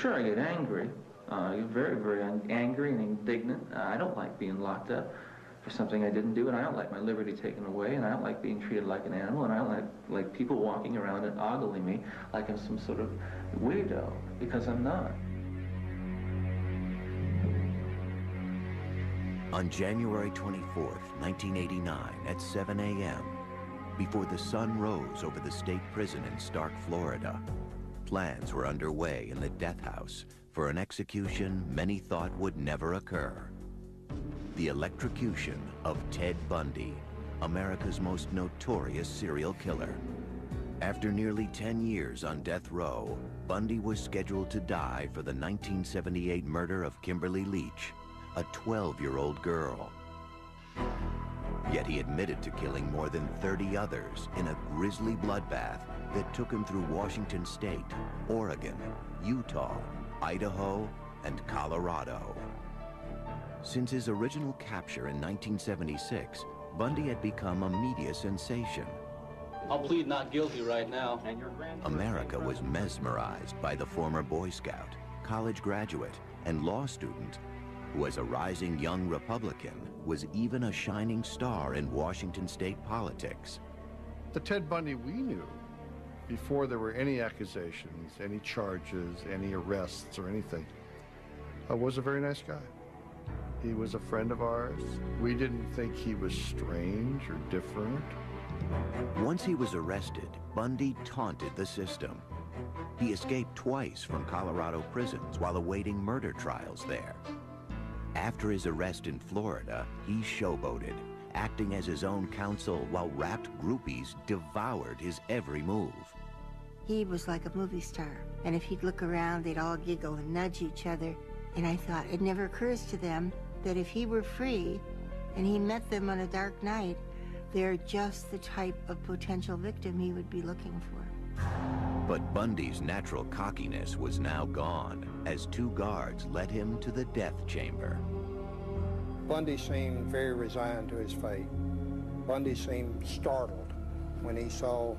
Sure, I get angry. I get very, very angry and indignant. I don't like being locked up for something I didn't do, and I don't like my liberty taken away, and I don't like being treated like an animal, and I don't like people walking around and ogling me like I'm some sort of weirdo, because I'm not. On January 24th, 1989, at 7 a.m., before the sun rose over the state prison in Stark, Florida, plans were underway in the death house for an execution many thought would never occur. The electrocution of Ted Bundy, America's most notorious serial killer. After nearly 10 years on death row, Bundy was scheduled to die for the 1978 murder of Kimberly Leach, a 12-year-old girl. Yet he admitted to killing more than 30 others in a grisly bloodbath that took him through Washington State, Oregon, Utah, Idaho, and Colorado. Since his original capture in 1976, Bundy had become a media sensation. I'll plead not guilty right now. America was mesmerized by the former Boy Scout, college graduate, and law student who, as a rising young Republican, was even a shining star in Washington state politics. The Ted Bundy we knew, before there were any accusations, any charges, any arrests or anything, was a very nice guy. He was a friend of ours. We didn't think he was strange or different. Once he was arrested, Bundy taunted the system. He escaped twice from Colorado prisons while awaiting murder trials there. After his arrest in Florida, he showboated, acting as his own counsel while rapt groupies devoured his every move. He was like a movie star, and if he'd look around, they'd all giggle and nudge each other. And I thought, it never occurs to them that if he were free and he met them on a dark night, they're just the type of potential victim he would be looking for. But Bundy's natural cockiness was now gone as two guards led him to the death chamber. Bundy seemed very resigned to his fate. Bundy seemed startled when he saw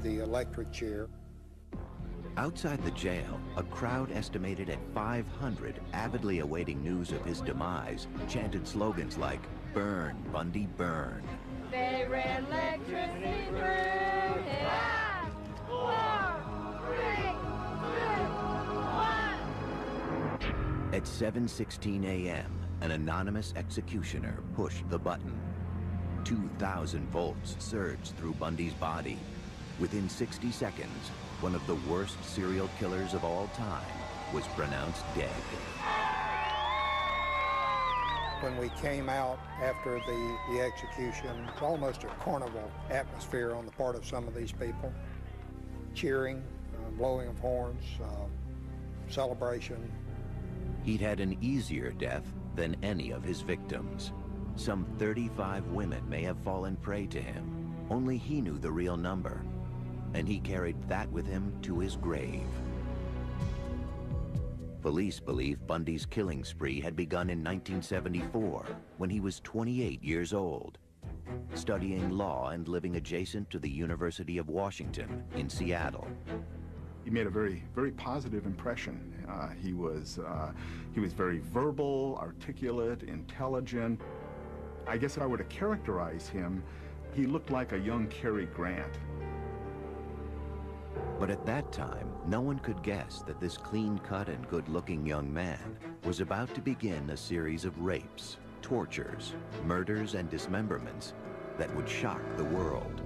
the electric chair. Outside the jail, a crowd estimated at 500 avidly awaiting news of his demise chanted slogans like, "Burn, Bundy, burn." They ran electricity through his eyes. 4, 3, 2, 1. At 7:16 a.m., an anonymous executioner pushed the button. 2,000 volts surged through Bundy's body. Within 60 seconds, one of the worst serial killers of all time was pronounced dead. When we came out after the execution, it was almost a carnival atmosphere on the part of some of these people. Cheering, blowing of horns, celebration. He'd had an easier death than any of his victims. Some 35 women may have fallen prey to him. Only he knew the real number. And he carried that with him to his grave. Police believe Bundy's killing spree had begun in 1974, when he was 28 years old, studying law and living adjacent to the University of Washington in Seattle. He made a very, very positive impression. He was very verbal, articulate, intelligent. I guess if I were to characterize him, he looked like a young Cary Grant. But at that time, no one could guess that this clean-cut and good-looking young man was about to begin a series of rapes, tortures, murders, and dismemberments that would shock the world.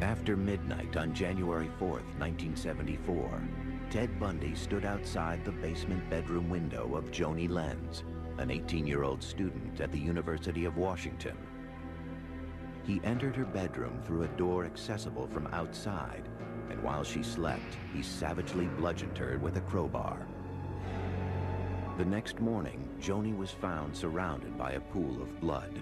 After midnight on January 4th, 1974, Ted Bundy stood outside the basement bedroom window of Joni Lenz, an 18-year-old student at the University of Washington. He entered her bedroom through a door accessible from outside, and while she slept, he savagely bludgeoned her with a crowbar. The next morning, Joni was found surrounded by a pool of blood.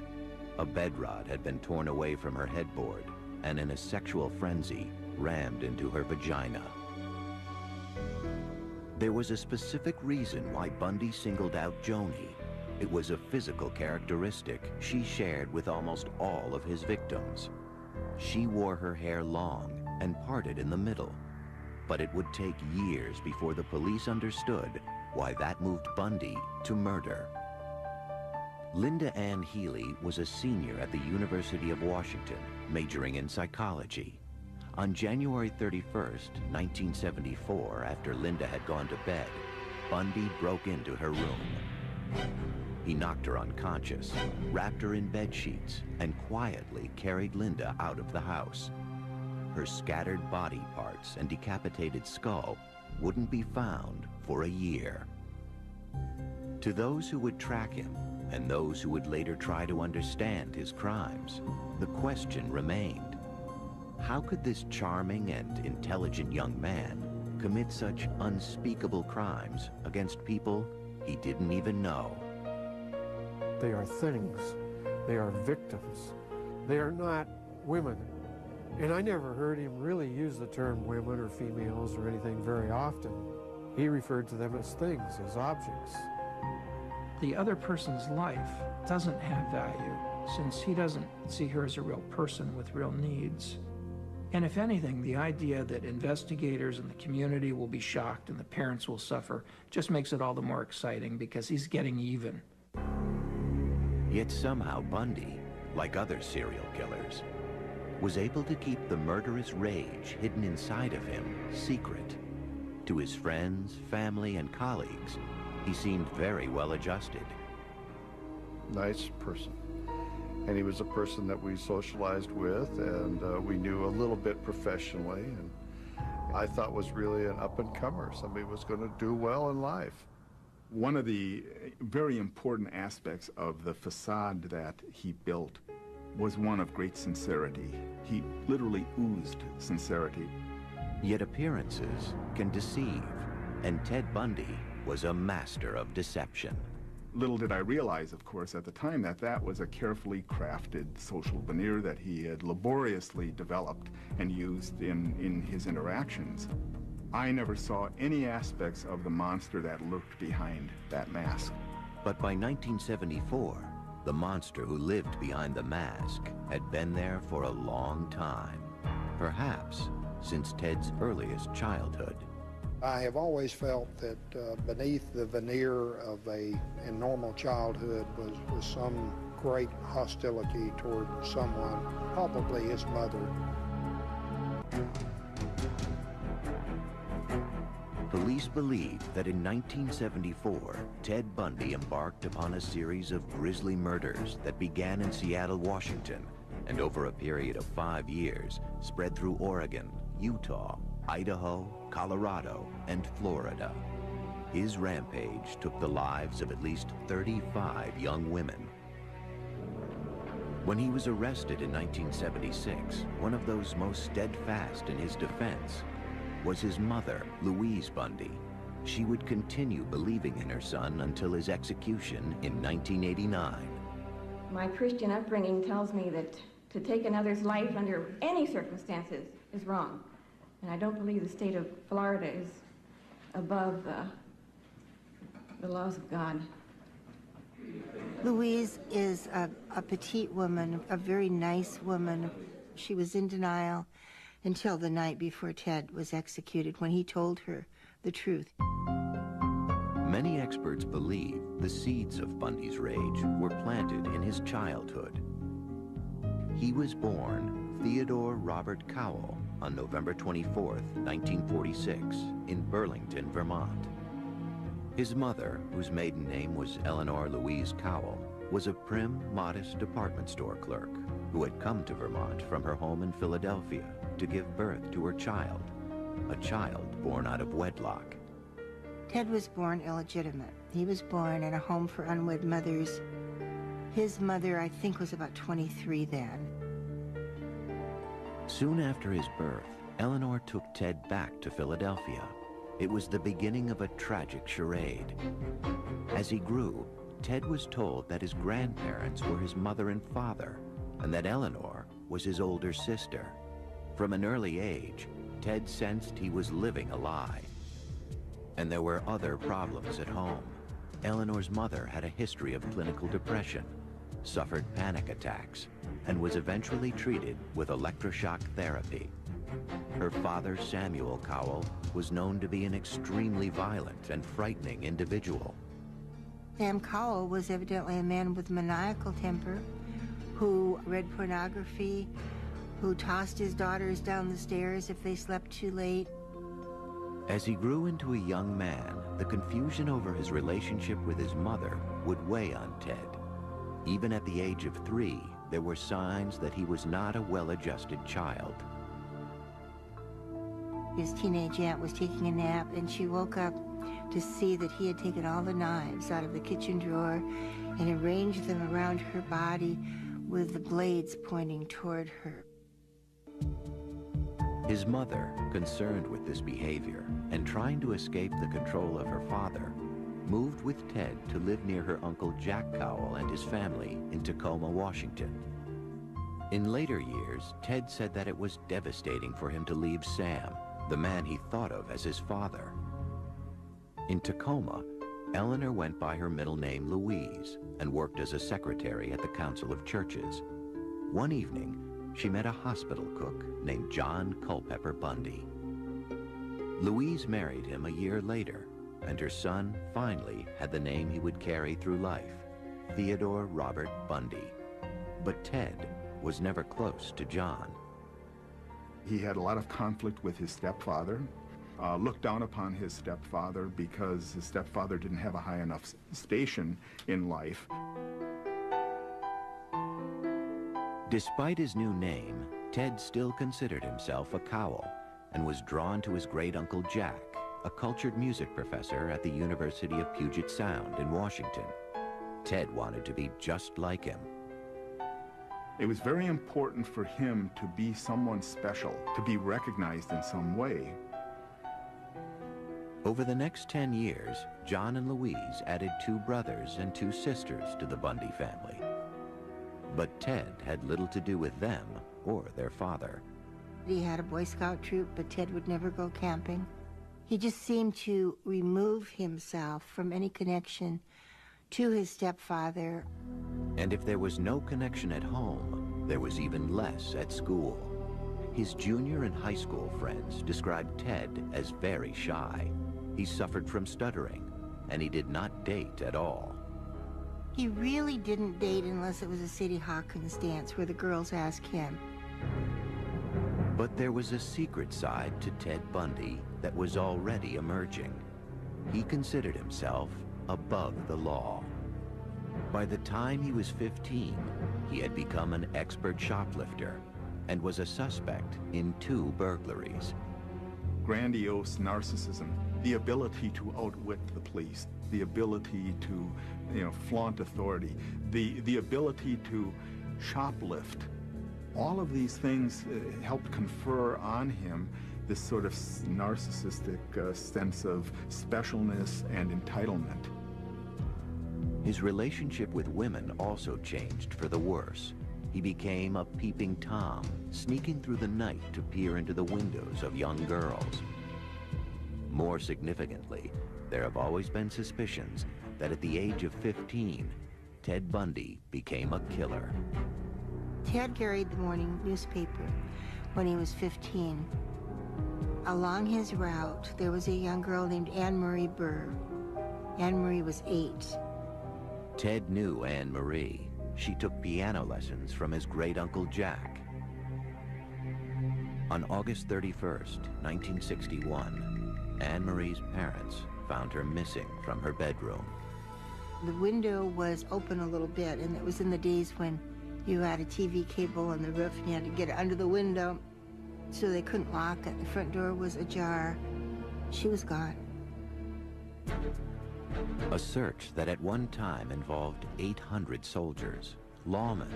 A bed rod had been torn away from her headboard, and in a sexual frenzy, rammed into her vagina. There was a specific reason why Bundy singled out Joni. It was a physical characteristic she shared with almost all of his victims. She wore her hair long and parted in the middle, but it would take years before the police understood why that moved Bundy to murder. Linda Ann Healy was a senior at the University of Washington, majoring in psychology. On January 31st, 1974, after Linda had gone to bed, Bundy broke into her room. He knocked her unconscious, wrapped her in bed sheets, and quietly carried Linda out of the house. Her scattered body parts and decapitated skull wouldn't be found for a year. To those who would track him, and those who would later try to understand his crimes, the question remained: how could this charming and intelligent young man commit such unspeakable crimes against people he didn't even know? They are things. They are victims. They are not women. And I never heard him really use the term women or females or anything very often. He referred to them as things, as objects. The other person's life doesn't have value since he doesn't see her as a real person with real needs. And if anything, the idea that investigators and the community will be shocked and the parents will suffer just makes it all the more exciting because he's getting even. Yet somehow Bundy, like other serial killers, was able to keep the murderous rage hidden inside of him secret. To his friends, family, and colleagues, he seemed very well adjusted. Nice person. And he was a person that we socialized with, and we knew a little bit professionally, and I thought was really an up-and-comer, somebody who was going to do well in life. One of the very important aspects of the facade that he built was one of great sincerity. He literally oozed sincerity. Yet appearances can deceive, and Ted Bundy was a master of deception. Little did I realize, of course, at the time that that was a carefully crafted social veneer that he had laboriously developed and used in his interactions. I never saw any aspects of the monster that lurked behind that mask. But by 1974, the monster who lived behind the mask had been there for a long time, perhaps since Ted's earliest childhood. I have always felt that beneath the veneer of a normal childhood was some great hostility toward someone, probably his mother. Police believe that in 1974, Ted Bundy embarked upon a series of grisly murders that began in Seattle, Washington, and over a period of 5 years spread through Oregon, Utah, Idaho, Colorado, and Florida. His rampage took the lives of at least 35 young women. When he was arrested in 1976, one of those most steadfast in his defense was his mother, Louise Bundy. She would continue believing in her son until his execution in 1989. My Christian upbringing tells me that to take another's life under any circumstances is wrong. And I don't believe the state of Florida is above the laws of God. Louise is a petite woman, a very nice woman. She was in denial until the night before Ted was executed, when he told her the truth. Many experts believe the seeds of Bundy's rage were planted in his childhood. He was born Theodore Robert Cowell on November 24th, 1946, in Burlington, Vermont. His mother, whose maiden name was Eleanor Louise Cowell, was a prim, modest department store clerk who had come to Vermont from her home in Philadelphia to give birth to her child, a child born out of wedlock. Ted was born illegitimate. He was born in a home for unwed mothers. His mother, I think, was about 23 then. Soon after his birth, Eleanor took Ted back to Philadelphia. It was the beginning of a tragic charade. As he grew, Ted was told that his grandparents were his mother and father, and that Eleanor was his older sister. From an early age, Ted sensed he was living a lie. And there were other problems at home. Eleanor's mother had a history of clinical depression, suffered panic attacks, and was eventually treated with electroshock therapy. Her father, Samuel Cowell, was known to be an extremely violent and frightening individual. Sam Cowell was evidently a man with maniacal temper, who read pornography, who tossed his daughters down the stairs if they slept too late. As he grew into a young man, the confusion over his relationship with his mother would weigh on Ted. Even at the age of 3, there were signs that he was not a well-adjusted child. His teenage aunt was taking a nap, and she woke up to see that he had taken all the knives out of the kitchen drawer and arranged them around her body with the blades pointing toward her. His mother, concerned with this behavior and trying to escape the control of her father, moved with Ted to live near her Uncle Jack Cowell and his family in Tacoma, Washington. In later years, Ted said that it was devastating for him to leave Sam, the man he thought of as his father. In Tacoma, Eleanor went by her middle name Louise and worked as a secretary at the Council of Churches. One evening, she met a hospital cook named John Culpeper Bundy. Louise married him a year later, and her son finally had the name he would carry through life, Theodore Robert Bundy. But Ted was never close to John. He had a lot of conflict with his stepfather, looked down upon his stepfather because his stepfather didn't have a high enough station in life. Despite his new name, Ted still considered himself a Cowell and was drawn to his great-uncle Jack, a cultured music professor at the University of Puget Sound in Washington. Ted wanted to be just like him. It was very important for him to be someone special, to be recognized in some way. Over the next 10 years, John and Louise added 2 brothers and 2 sisters to the Bundy family. But Ted had little to do with them or their father. He had a Boy Scout troop, but Ted would never go camping. He just seemed to remove himself from any connection to his stepfather. And if there was no connection at home, there was even less at school. His junior and high school friends described Ted as very shy. He suffered from stuttering, and he did not date at all. He really didn't date unless it was a Sadie Hawkins dance where the girls asked him. But there was a secret side to Ted Bundy that was already emerging. He considered himself above the law. By the time he was 15, he had become an expert shoplifter and was a suspect in 2 burglaries. Grandiose narcissism, the ability to outwit the police, the ability to, flaunt authority, the ability to shoplift. All of these things helped confer on him this sort of narcissistic sense of specialness and entitlement. His relationship with women also changed for the worse. He became a peeping Tom, sneaking through the night to peer into the windows of young girls. More significantly, there have always been suspicions that at the age of 15, Ted Bundy became a killer. Ted carried the morning newspaper when he was 15. Along his route, there was a young girl named Anne Marie Burr. Anne Marie was 8. Ted knew Anne Marie. She took piano lessons from his great-uncle Jack. On August 31st, 1961, Anne Marie's parents found her missing from her bedroom. The window was open a little bit, and it was in the days when you had a TV cable on the roof and you had to get under the window, so they couldn't lock it. The front door was ajar. She was gone. A search that at one time involved 800 soldiers, lawmen,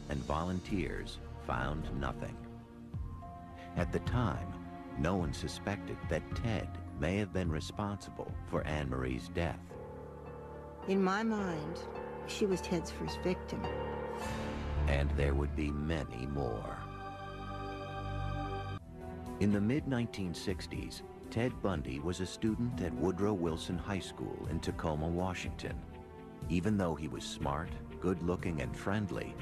and volunteers found nothing. At the time, no one suspected that Ted may have been responsible for Anne Marie's death. In my mind, she was Ted's first victim. And there would be many more. In the mid-1960s, Ted Bundy was a student at Woodrow Wilson High School in Tacoma, Washington. Even though he was smart, good-looking, and friendly,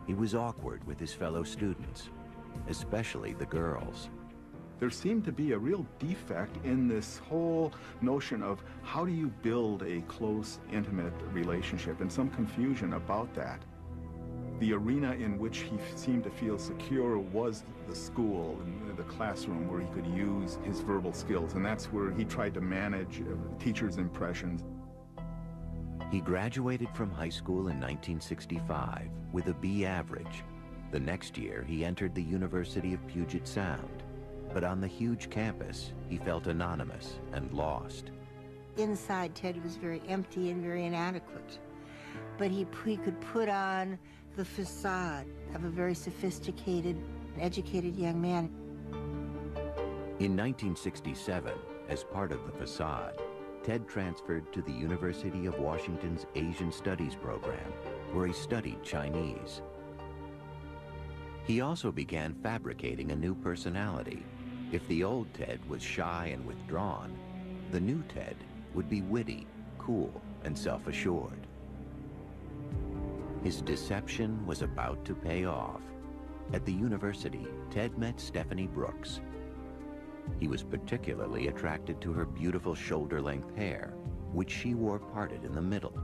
He was awkward with his fellow students, especially the girls. There seemed to be a real defect in this whole notion of how do you build a close, intimate relationship, and some confusion about that. The arena in which he seemed to feel secure was the school and the classroom, where he could use his verbal skills, and that's where he tried to manage teachers' impressions. He graduated from high school in 1965 with a B average. The next year, he entered the University of Puget Sound. But on the huge campus, he felt anonymous and lost. Inside, Ted was very empty and very inadequate. But he could put on the facade of a very sophisticated, educated young man. In 1967, as part of the facade, Ted transferred to the University of Washington's Asian Studies program, where he studied Chinese. He also began fabricating a new personality. If the old Ted was shy and withdrawn, the new Ted would be witty, cool, and self-assured. His deception was about to pay off. At the university, Ted met Stephanie Brooks. He was particularly attracted to her beautiful shoulder-length hair, which she wore parted in the middle.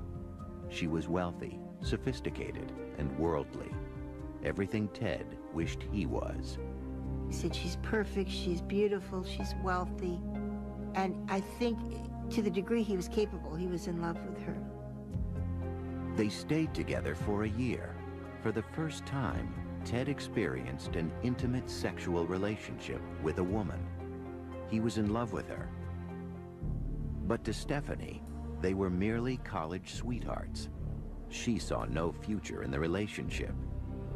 She was wealthy, sophisticated, and worldly. Everything Ted wished he was. He said, she's perfect, she's beautiful, she's wealthy. And I think to the degree he was capable, he was in love with her. They stayed together for a year. For the first time, Ted experienced an intimate sexual relationship with a woman. He was in love with her. But to Stephanie, they were merely college sweethearts. She saw no future in the relationship.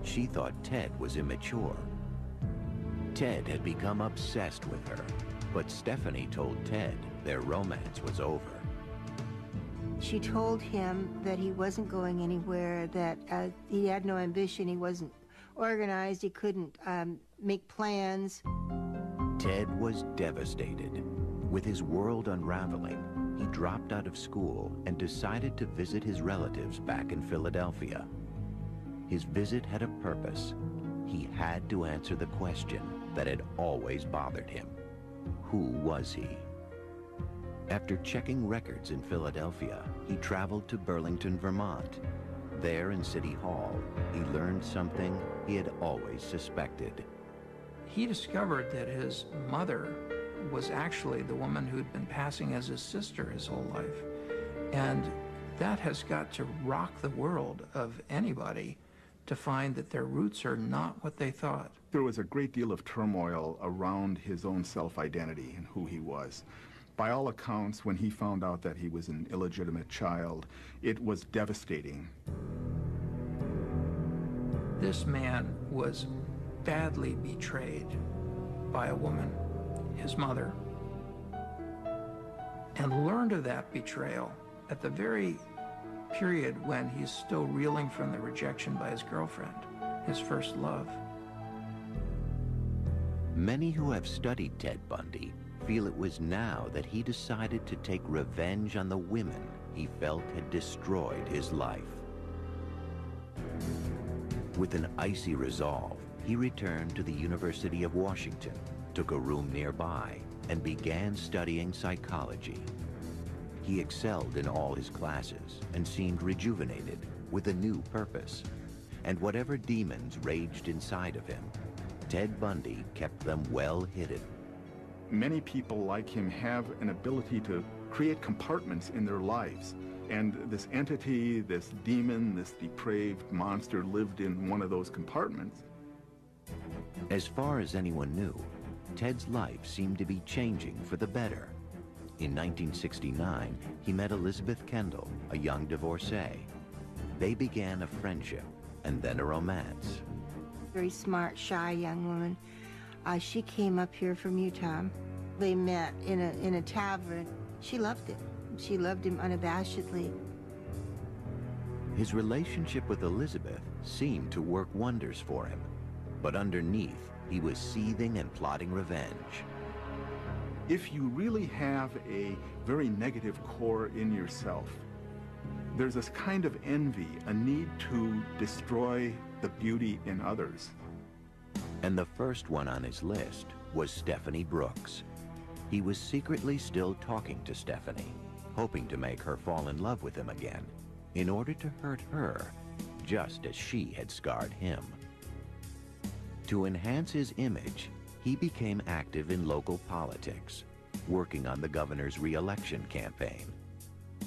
She thought Ted was immature. Ted had become obsessed with her, but Stephanie told Ted their romance was over. She told him that he wasn't going anywhere, that he had no ambition, he wasn't organized, he couldn't make plans. Ted was devastated. With his world unraveling, he dropped out of school and decided to visit his relatives back in Philadelphia. His visit had a purpose. He had to answer the question that had always bothered him. Who was he? After checking records in Philadelphia, he traveled to Burlington, Vermont. There in City Hall, he learned something he had always suspected. He discovered that his mother was actually the woman who'd been passing as his sister his whole life. And that has got to rock the world of anybody to find that their roots are not what they thought. There was a great deal of turmoil around his own self-identity and who he was. By all accounts, when he found out that he was an illegitimate child, it was devastating. This man was badly betrayed by a woman, his mother, and learned of that betrayal at the very period when he's still reeling from the rejection by his girlfriend, his first love. Many who have studied Ted Bundy feel it was now that he decided to take revenge on the women he felt had destroyed his life. With an icy resolve, he returned to the University of Washington, took a room nearby, and began studying psychology. He excelled in all his classes and seemed rejuvenated with a new purpose. And whatever demons raged inside of him, Ted Bundy kept them well hidden. Many people like him have an ability to create compartments in their lives. And this entity, this demon, this depraved monster lived in one of those compartments. As far as anyone knew, Ted's life seemed to be changing for the better. In 1969, he met Elizabeth Kendall, a young divorcee. They began a friendship and then a romance. Very smart, shy young woman. She came up here from Utah. They met in a tavern. She loved him. She loved him unabashedly. His relationship with Elizabeth seemed to work wonders for him, but underneath, he was seething and plotting revenge. If you really have a very negative core in yourself, there's this kind of envy, a need to destroy the beauty in others. And the first one on his list was Stephanie Brooks. He was secretly still talking to Stephanie, hoping to make her fall in love with him again, in order to hurt her, just as she had scarred him. To enhance his image, he became active in local politics, working on the governor's re-election campaign.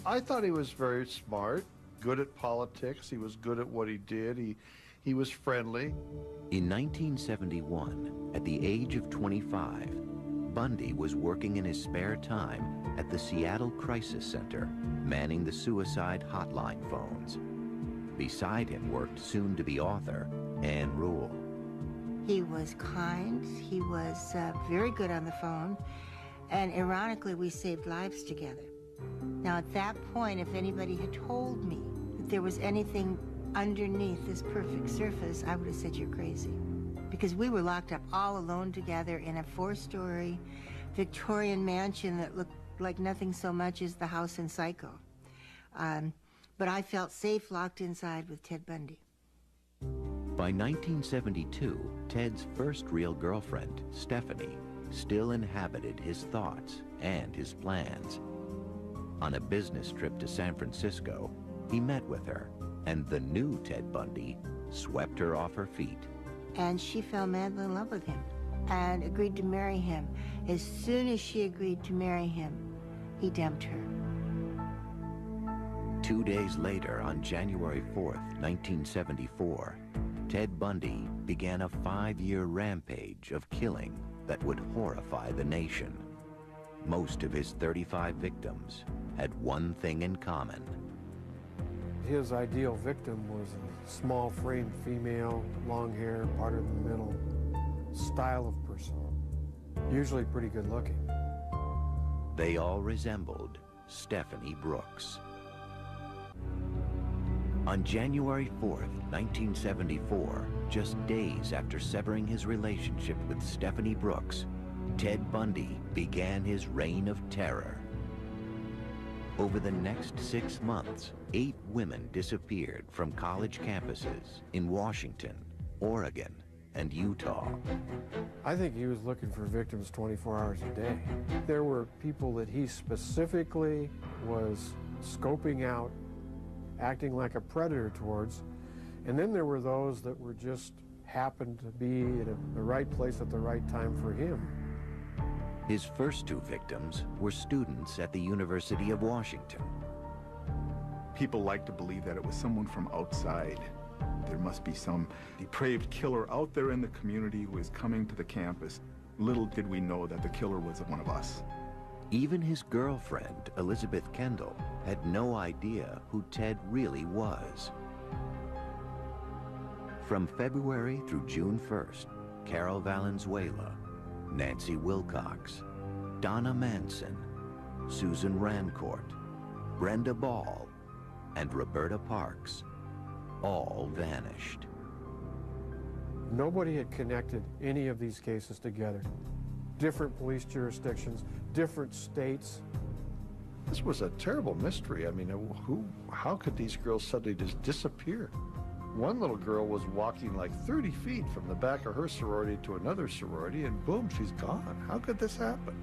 I thought he was very smart, good at politics. He was good at what he did. He was friendly. In 1971, at the age of 25, Bundy was working in his spare time at the Seattle Crisis Center, manning the suicide hotline phones. Beside him worked soon-to-be author Ann Rule. He was kind, he was very good on the phone, and ironically, we saved lives together. Now, at that point, if anybody had told me that there was anything underneath this perfect surface, I would have said you're crazy. Because we were locked up all alone together in a 4-story Victorian mansion that looked like nothing so much as the house in Psycho. But I felt safe locked inside with Ted Bundy. By 1972, Ted's first real girlfriend, Stephanie, still inhabited his thoughts and his plans. On a business trip to San Francisco, he met with her, and the new Ted Bundy swept her off her feet. And she fell madly in love with him and agreed to marry him. As soon as she agreed to marry him, he dumped her. 2 days later, on January 4th, 1974, Ted Bundy began a 5-year rampage of killing that would horrify the nation. Most of his 35 victims had one thing in common. His ideal victim was a small-framed female, long hair, parted in the middle, style of person, usually pretty good-looking. They all resembled Stephanie Brooks. On January 4th, 1974, just days after severing his relationship with Stephanie Brooks, Ted Bundy began his reign of terror. Over the next 6 months, 8 women disappeared from college campuses in Washington, Oregon, and Utah. I think he was looking for victims 24 hours a day. There were people that he specifically was scoping out, acting like a predator towards, and then there were those that were just happened to be at the right place at the right time for him. His first 2 victims were students at the University of Washington. People like to believe that it was someone from outside. There must be some depraved killer out there in the community who is coming to the campus. Little did we know that the killer was one of us. Even his girlfriend, Elizabeth Kendall, had no idea who Ted really was. From February through June 1st, Carol Valenzuela, Nancy Wilcox, Donna Manson, Susan Rancourt, Brenda Ball, and Roberta Parks all vanished. Nobody had connected any of these cases together. Different police jurisdictions, different states. This was a terrible mystery. I mean, how could these girls suddenly just disappear? One little girl was walking like 30 feet from the back of her sorority to another sorority, and boom, she's gone. How could this happen?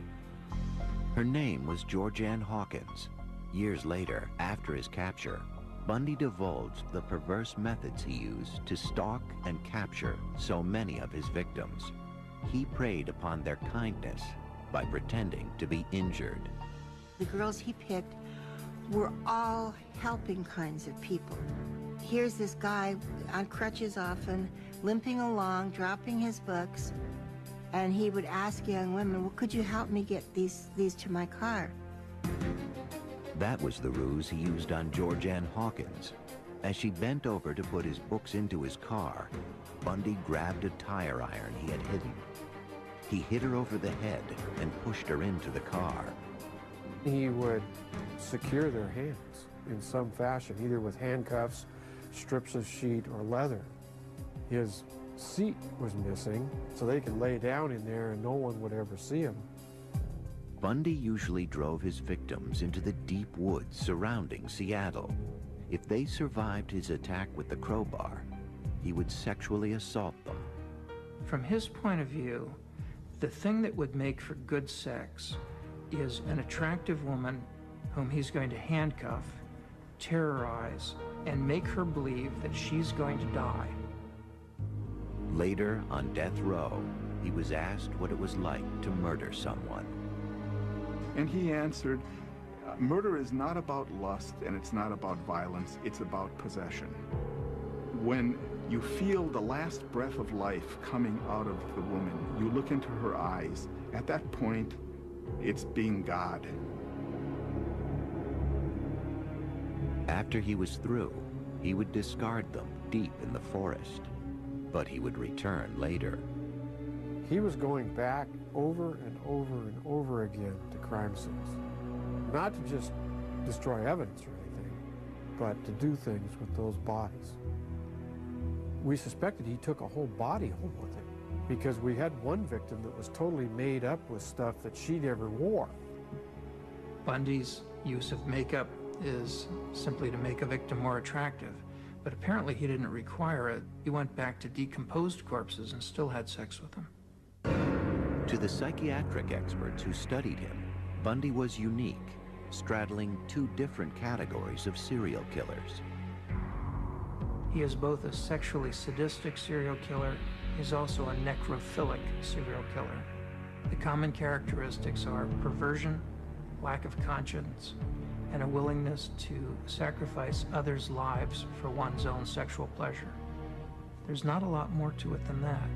Her name was Georgianne Hawkins. Years later, after his capture, Bundy divulged the perverse methods he used to stalk and capture so many of his victims. He preyed upon their kindness by pretending to be injured. The girls he picked were all helping kinds of people. Here's this guy on crutches often, limping along, dropping his books, and he would ask young women, well, could you help me get these to my car? That was the ruse he used on Georgianne Hawkins. As she bent over to put his books into his car, Bundy grabbed a tire iron he had hidden. He hit her over the head and pushed her into the car. He would secure their hands in some fashion, either with handcuffs, strips of sheet, or leather. His seat was missing, so they could lay down in there and no one would ever see him. Bundy usually drove his victims into the deep woods surrounding Seattle. If they survived his attack with the crowbar, he would sexually assault them. From his point of view, the thing that would make for good sex is an attractive woman whom he's going to handcuff, terrorize, and make her believe that she's going to die. Later, on death row, he was asked what it was like to murder someone. And he answered, murder is not about lust and it's not about violence, it's about possession. When you feel the last breath of life coming out of the woman, you look into her eyes. At that point, it's being God. After he was through, he would discard them deep in the forest, but he would return later. He was going back over and over and over again to crime scenes. Not to just destroy evidence or anything, but to do things with those bodies. We suspected he took a whole body home with him because we had one victim that was totally made up with stuff that she never wore. Bundy's use of makeup is simply to make a victim more attractive, but apparently he didn't require it. He went back to decomposed corpses and still had sex with them. To the psychiatric experts who studied him, Bundy was unique, straddling two different categories of serial killers. He is both a sexually sadistic serial killer. He's also a necrophilic serial killer. The common characteristics are perversion, lack of conscience, and a willingness to sacrifice others' lives for one's own sexual pleasure. There's not a lot more to it than that.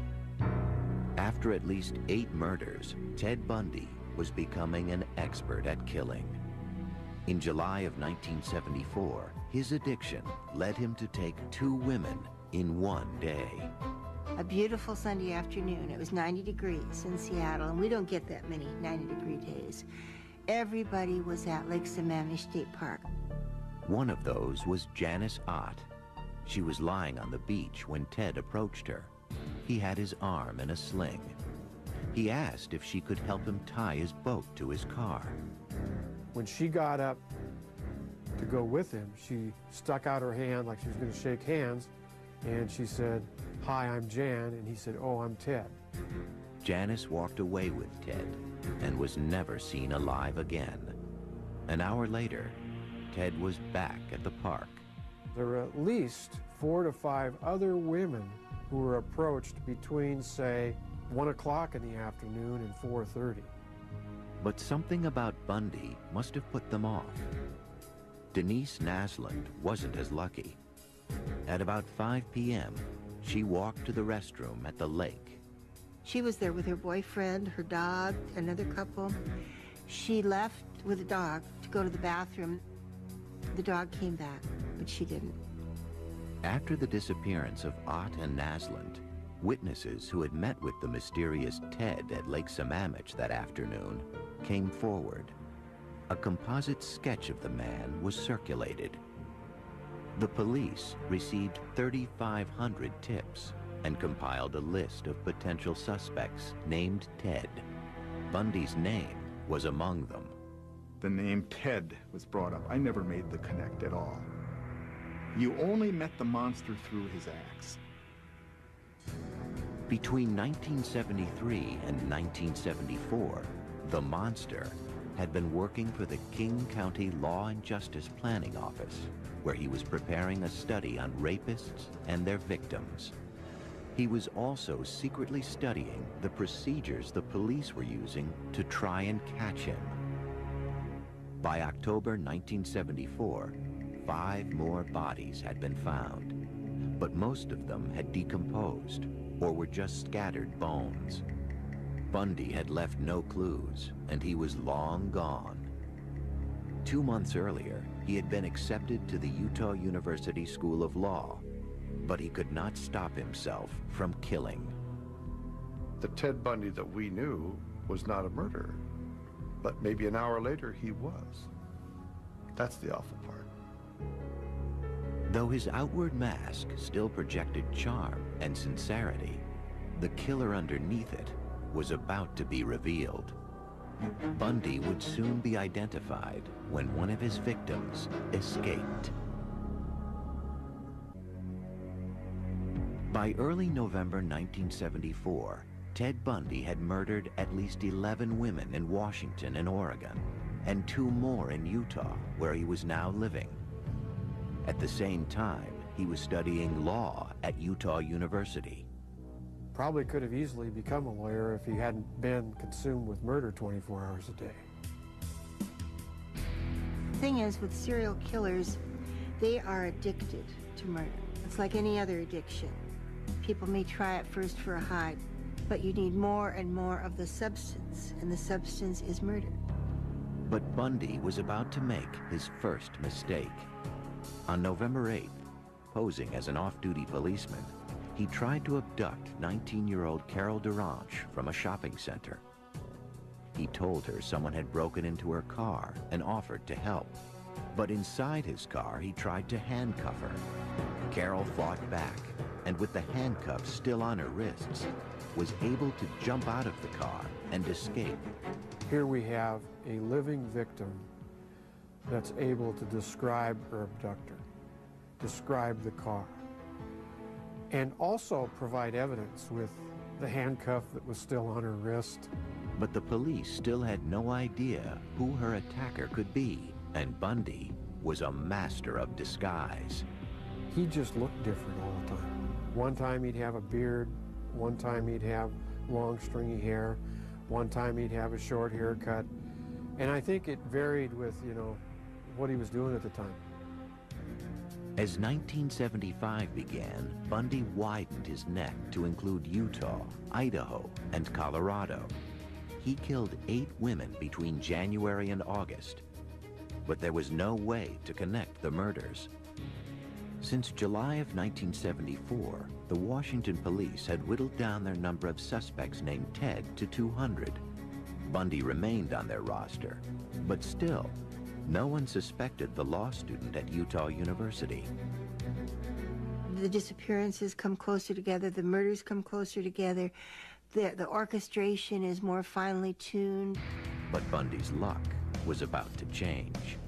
After at least 8 murders, Ted Bundy was becoming an expert at killing. In July of 1974, his addiction led him to take 2 women in one day. A beautiful Sunday afternoon. It was 90 degrees in Seattle, and we don't get that many 90-degree days. Everybody was at Lake Sammamish State Park. One of those was Janice Ott. She was lying on the beach when Ted approached her. He had his arm in a sling. He asked if she could help him tie his boat to his car. When she got up to go with him, she stuck out her hand like she was going to shake hands, and she said, "Hi, I'm Jan," and he said, "Oh, I'm Ted." Janice walked away with Ted and was never seen alive again. An hour later, Ted was back at the park. There were at least 4 to 5 other women who were approached between, say, 1 o'clock in the afternoon and 4:30. But something about Bundy must have put them off. Denise Naslund wasn't as lucky. At about 5 p.m., she walked to the restroom at the lake. She was there with her boyfriend, her dog, another couple. She left with the dog to go to the bathroom. The dog came back, but she didn't. After the disappearance of Ott and Naslund, witnesses who had met with the mysterious Ted at Lake Sammamish that afternoon came forward. A composite sketch of the man was circulated. The police received 3,500 tips and compiled a list of potential suspects named Ted. Bundy's name was among them. The name Ted was brought up. I never made the connect at all. You only met the monster through his acts. Between 1973 and 1974, the monster had been working for the King County Law and Justice Planning Office, where he was preparing a study on rapists and their victims. He was also secretly studying the procedures the police were using to try and catch him. By October 1974, 5 more bodies had been found, but most of them had decomposed or were just scattered bones. Bundy had left no clues, and he was long gone. 2 months earlier, he had been accepted to the Utah University School of Law, but he could not stop himself from killing. The Ted Bundy that we knew was not a murderer, but maybe an hour later he was. That's the awful part. Though his outward mask still projected charm and sincerity, the killer underneath it was about to be revealed. Bundy would soon be identified when one of his victims escaped. By early November 1974, Ted Bundy had murdered at least 11 women in Washington and Oregon, and 2 more in Utah, where he was now living. At the same time, he was studying law at Utah University. Probably could have easily become a lawyer if he hadn't been consumed with murder 24 hours a day. The thing is, with serial killers, they are addicted to murder. It's like any other addiction. People may try it first for a high, but you need more and more of the substance, and the substance is murder. But Bundy was about to make his first mistake. On November 8th, posing as an off-duty policeman, he tried to abduct 19-year-old Carol Duranche from a shopping center. He told her someone had broken into her car and offered to help. But inside his car, he tried to handcuff her. Carol fought back, and with the handcuffs still on her wrists, was able to jump out of the car and escape. Here we have a living victim that's able to describe her abductor, describe the car, and also provide evidence with the handcuff that was still on her wrist. But the police still had no idea who her attacker could be, and Bundy was a master of disguise. He just looked different all the time. One time he'd have a beard, one time he'd have long stringy hair, one time he'd have a short haircut, and I think it varied with, what he was doing at the time. As 1975 began, Bundy widened his net to include Utah, Idaho, and Colorado. He killed 8 women between January and August, but there was no way to connect the murders. Since July of 1974, the Washington police had whittled down their number of suspects named Ted to 200. Bundy remained on their roster, but still, no one suspected the law student at Utah University. The disappearances come closer together, the murders come closer together, the orchestration is more finely tuned. But Bundy's luck was about to change.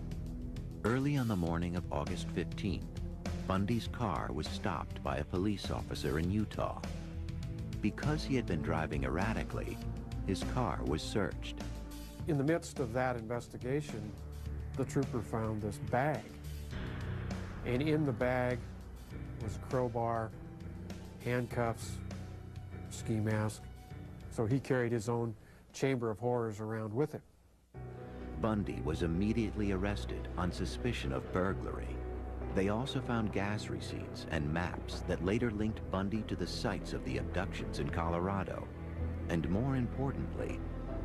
Early on the morning of August 15th, Bundy's car was stopped by a police officer in Utah. Because he had been driving erratically, his car was searched. In the midst of that investigation, the trooper found this bag. And in the bag was a crowbar, handcuffs, ski mask. So he carried his own chamber of horrors around with him. Bundy was immediately arrested on suspicion of burglary. They also found gas receipts and maps that later linked Bundy to the sites of the abductions in Colorado. And more importantly,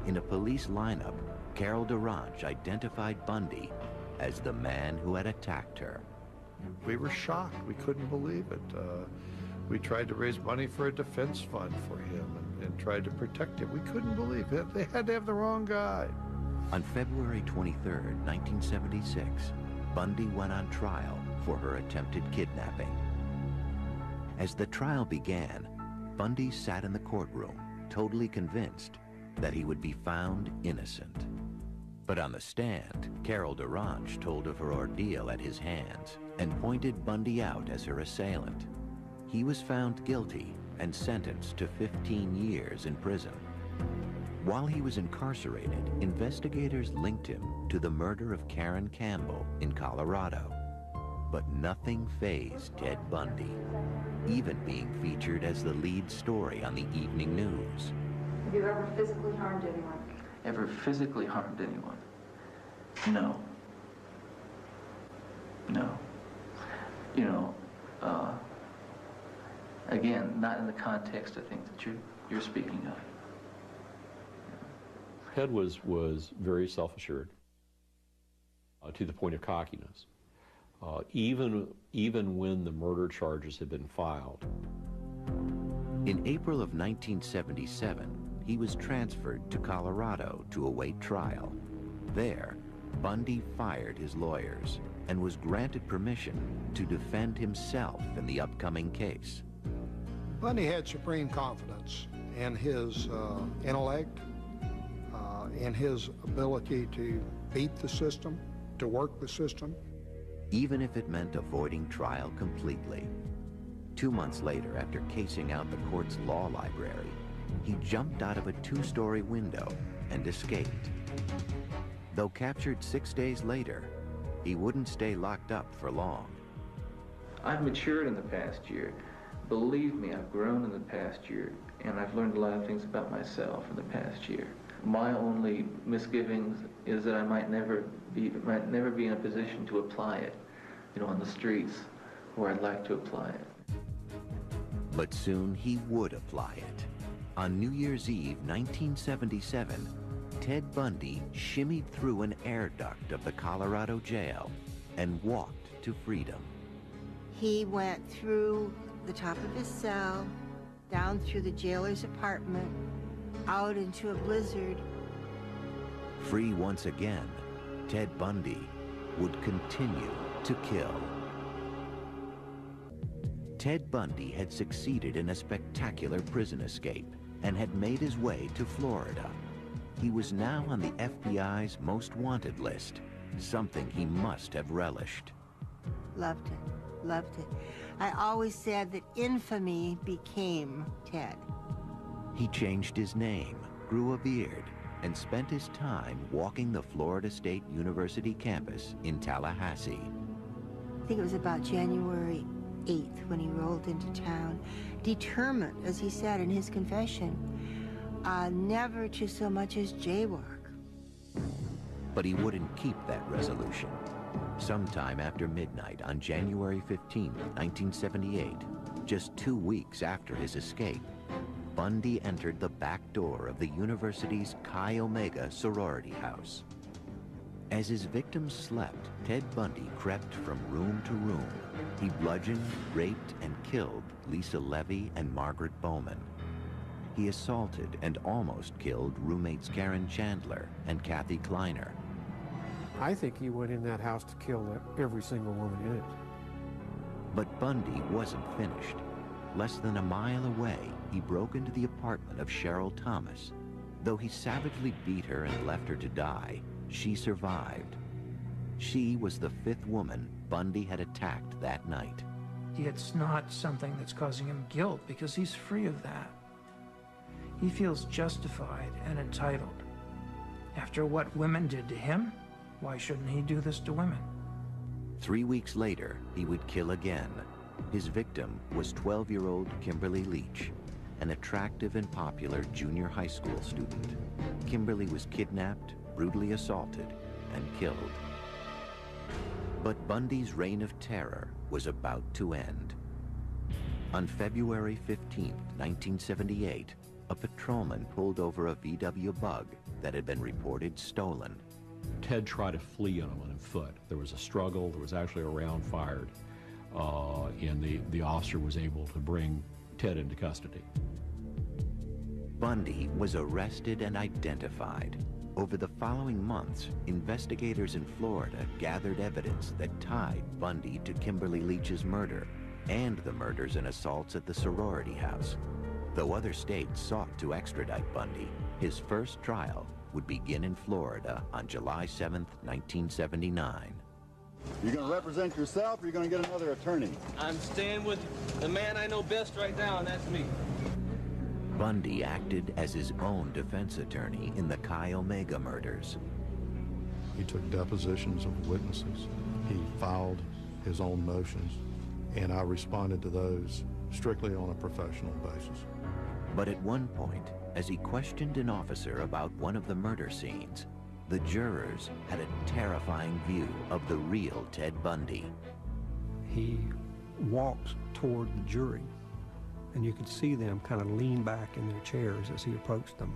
in a police lineup, Carol Duranche identified Bundy as the man who had attacked her. We were shocked. We couldn't believe it. We tried to raise money for a defense fund for him and tried to protect him. We couldn't believe it. They had to have the wrong guy. On February 23rd, 1976, Bundy went on trial for her attempted kidnapping. As the trial began, Bundy sat in the courtroom, totally convinced that he would be found innocent. But on the stand, Carol Duranche told of her ordeal at his hands and pointed Bundy out as her assailant. He was found guilty and sentenced to 15 years in prison. While he was incarcerated, investigators linked him to the murder of Karen Campbell in Colorado. But nothing fazed Ted Bundy, even being featured as the lead story on the evening news. Have you ever physically harmed anyone? Ever physically harmed anyone? No. No. Again, not in the context, I think, that you're speaking of. Ted was very self-assured to the point of cockiness. Even when the murder charges had been filed. In April of 1977, he was transferred to Colorado to await trial. There, Bundy fired his lawyers and was granted permission to defend himself in the upcoming case. Bundy had supreme confidence in his intellect, in his ability to beat the system, to work the system. Even if it meant avoiding trial completely. 2 months later, after casing out the court's law library, he jumped out of a 2-story window and escaped. Though captured 6 days later, he wouldn't stay locked up for long. I've matured in the past year. Believe me, I've grown in the past year, and I've learned a lot of things about myself in the past year. My only misgivings is that I might never be in a position to apply it, on the streets where I'd like to apply it. But soon he would apply it. On New Year's Eve, 1977, Ted Bundy shimmied through an air duct of the Colorado jail and walked to freedom. He went through the top of his cell, down through the jailer's apartment, out into a blizzard. Free once again, Ted Bundy would continue to kill. Ted Bundy had succeeded in a spectacular prison escape and had made his way to Florida. He was now on the FBI's most wanted list, something he must have relished. Loved it, loved it. I always said that infamy became Ted. He changed his name, grew a beard, and spent his time walking the Florida State University campus in Tallahassee. I think it was about January 8th when he rolled into town, determined, as he said in his confession, never to so much as jaywalk. But he wouldn't keep that resolution. Sometime after midnight on January 15, 1978, just 2 weeks after his escape, Bundy entered the back door of the university's Chi Omega sorority house. As his victims slept, Ted Bundy crept from room to room. He bludgeoned, raped, and killed Lisa Levy and Margaret Bowman. He assaulted and almost killed roommates Karen Chandler and Kathy Kleiner. I think he went in that house to kill every single woman in it. But Bundy wasn't finished. Less than a mile away, he broke into the apartment of Cheryl Thomas. Though he savagely beat her and left her to die, she survived. She was the 5th woman Bundy had attacked that night. It's not something that's causing him guilt because he's free of that. He feels justified and entitled. After what women did to him, why shouldn't he do this to women? 3 weeks later, he would kill again. His victim was 12-year-old Kimberly Leach, an attractive and popular junior high school student. Kimberly was kidnapped, brutally assaulted, and killed. But Bundy's reign of terror was about to end. On February 15, 1978, a patrolman pulled over a VW Bug that had been reported stolen. Ted tried to flee on foot. There was a struggle. There was actually a round fired, and the officer was able to bring Ted into custody. Bundy was arrested and identified. Over the following months, investigators in Florida gathered evidence that tied Bundy to Kimberly Leach's murder and the murders and assaults at the sorority house. Though other states sought to extradite Bundy, his first trial would begin in Florida on July 7th, 1979. You gonna represent yourself, or you gonna get another attorney? I'm staying with the man I know best right now, and that's me. Bundy acted as his own defense attorney in the Chi Omega murders. He took depositions of witnesses. He filed his own motions, and I responded to those strictly on a professional basis. But at one point, as he questioned an officer about one of the murder scenes, the jurors had a terrifying view of the real Ted Bundy. He walked toward the jury, and you could see them kind of lean back in their chairs as he approached them.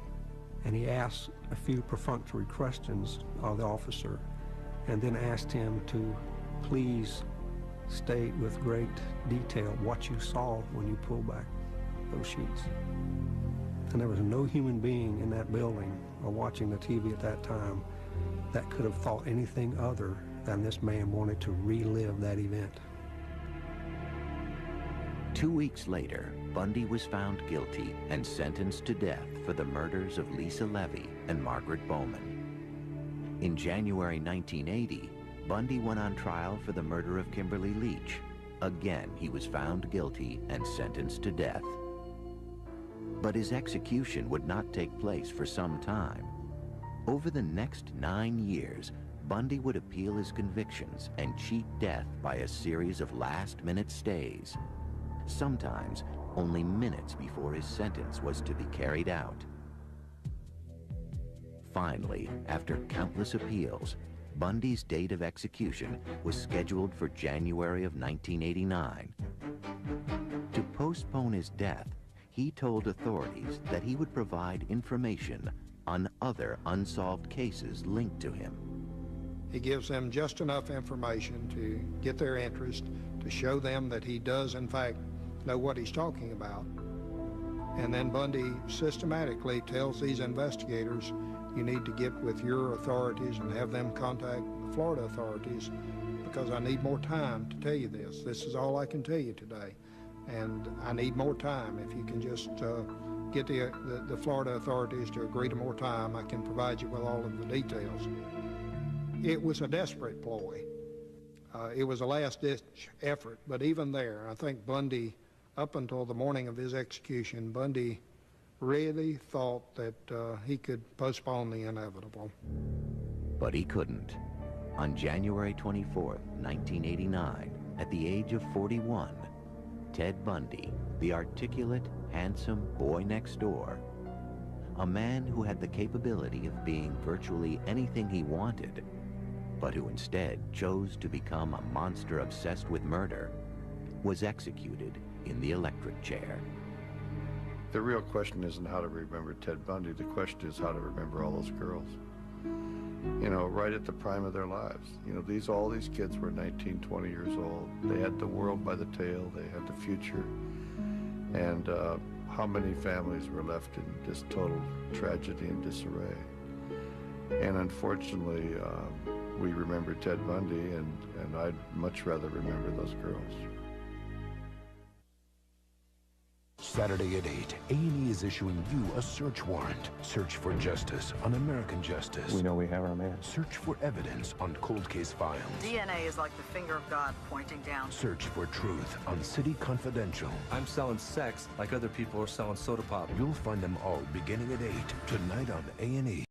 And he asked a few perfunctory questions of the officer, and then asked him to please state with great detail what you saw when you pulled back those sheets. And there was no human being in that building or watching the TV at that time that could have thought anything other than this man wanted to relive that event. 2 weeks later, Bundy was found guilty and sentenced to death for the murders of Lisa Levy and Margaret Bowman. In January 1980, Bundy went on trial for the murder of Kimberly Leach, Again, he was found guilty and sentenced to death. But his execution would not take place for some time. Over the next 9 years, Bundy would appeal his convictions and cheat death by a series of last-minute stays, sometimes only minutes before his sentence was to be carried out. Finally, after countless appeals, Bundy's date of execution was scheduled for January of 1989. To postpone his death, he told authorities that he would provide information on other unsolved cases linked to him. He gives them just enough information to get their interest, to show them that he does, in fact, know what he's talking about. And then Bundy systematically tells these investigators, you need to get with your authorities and have them contact the Florida authorities because I need more time to tell you this. This is all I can tell you today. And I need more time. If you can just get the Florida authorities to agree to more time, I can provide you with all of the details. It was a desperate ploy. It was a last-ditch effort, but even there, I think Bundy, up until the morning of his execution, Bundy really thought that he could postpone the inevitable. But he couldn't. On January 24th, 1989, at the age of 41, Ted Bundy, the articulate, handsome boy next door, a man who had the capability of being virtually anything he wanted, but who instead chose to become a monster obsessed with murder, was executed in the electric chair. The real question isn't how to remember Ted Bundy. The question is how to remember all those girls. You know, right at the prime of their lives. You know, all these kids were 19, 20 years old. They had the world by the tail. They had the future. And how many families were left in just total tragedy and disarray? And unfortunately, we remember Ted Bundy, and I'd much rather remember those girls. Saturday at 8, A&E is issuing you a search warrant. Search for justice on American Justice. We know we have our man. Search for evidence on cold case files. DNA is like the finger of God pointing down. Search for truth on City Confidential. I'm selling sex like other people are selling soda pop. You'll find them all beginning at 8 tonight on A&E.